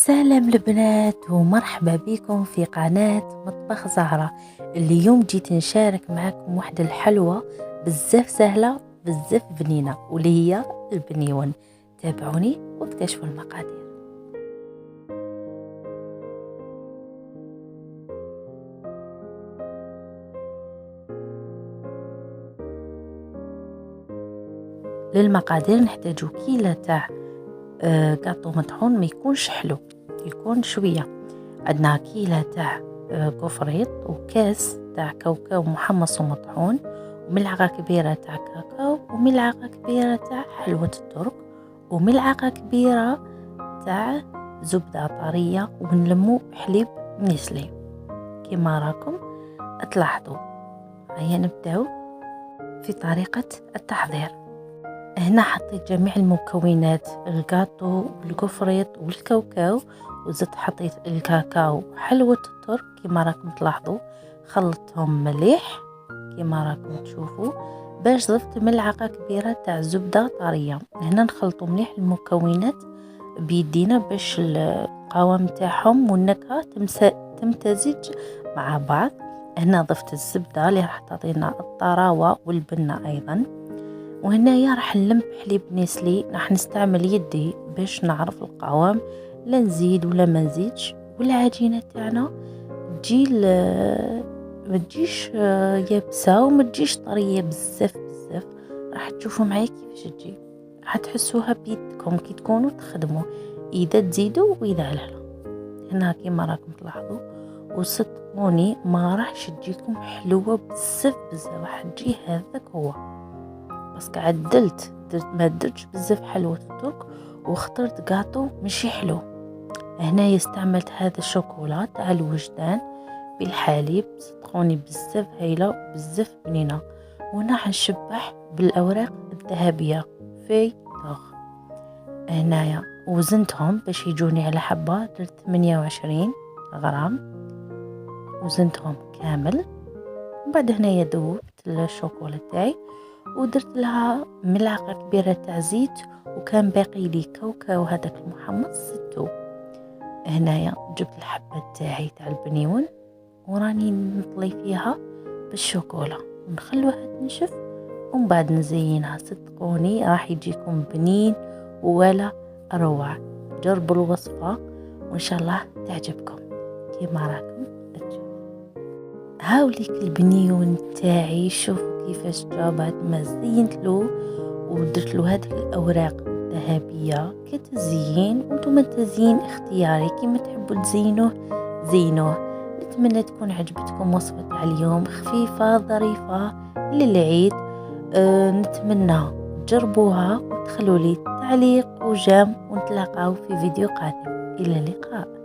سلام البنات ومرحبا بكم في قناة مطبخ زهرة. اليوم جيت نشارك معكم واحدة الحلوة بزاف سهلة بزاف بنينة واللي هي البنيون. تابعوني واكتشفوا المقادير. للمقادير نحتاجو كيلة تاع كاطو مطحون، ما يكونش حلو، يكون شوية. عندنا كيلة تاع كفريط وكاس تاع كاوكاو محمص ومطحون وملعقة كبيرة تاع كاكاو وملعقة كبيرة تاع حلوة الترك وملعقة كبيرة تاع زبدة طرية ونلمو حليب نسلي كما راكم تلاحظوا. هيا نبداو في طريقة التحضير. هنا حطيت جميع المكونات، الكاطو والكفريط والكاوكاو، وزدت حطيت الكاكاو حلوة الترك كما راكم تلاحظوا. خلطتهم مليح كما راكم تشوفوا باش ضفت ملعقة كبيرة تاع زبدة طرية. هنا نخلطوا مليح المكونات بيدينا باش القوام تاعهم والنكهة تمتزج مع بعض. هنا ضفت الزبدة اللي راح تعطينا الطراوة والبنة ايضا. وهنايا راح نلم حليب نسلي، راح نستعمل يدي باش نعرف القوام، لا نزيد ولا ما نزيدش. والعجينه تاعنا تجي ما تجيش يابسه وما تجيش طريه بزاف. راح تشوفوا معايا كيفاش تجي، راح تحسوها بيدكم كي تكونوا تخدموا، اذا تزيدوا واذا لا. هنا كيما راكم تلاحظوا، وصدقوني ما راحش تجيكم حلوه بزاف، راح تجي هذاك هو. بس عدلت ما درتش بزاف حلوة الترك واخترت كاطو ماشي حلو. هنا استعملت هذا الشوكولا تاع الوجدان بالحليب، صدقوني بزاف هايله وبزاف بنينه. وهنا حنشبح بالاوراق الذهبيه في دوغ. هنايا وزنتهم باش يجوني على حبه، درت 28 غرام وزنتهم كامل. بعد هنايا ذوبت الشوكولا تاعي ودرت لها ملعقة كبيرة تاع زيت، وكان باقي لي كاوكاو هذاك المحمص زدتو. هنايا جبت الحبة تاعي تاع البنيون وراني نطلي فيها بالشوكولا ونخلوها تنشف ومن بعد نزينها. صدقوني راح يجيكم بنين ولا اروع. جربوا الوصفة وان شاء الله تعجبكم كيما راكم تشوفوا. هاوليك البنيون تاعي، شوفوا كيفاش جا بعد ما زينت له ودرت له هذه الاوراق الذهبيه كتزيين. وانتم تزيين اختياري كيما تحبوا تزينوه زينوه. نتمنى تكون عجبتكم وصفه تاع اليوم، خفيفه ظريفه للعيد. نتمنى تجربوها وتخلوا لي تعليق وجام، ونتلاقاو في فيديو قادم. الى اللقاء.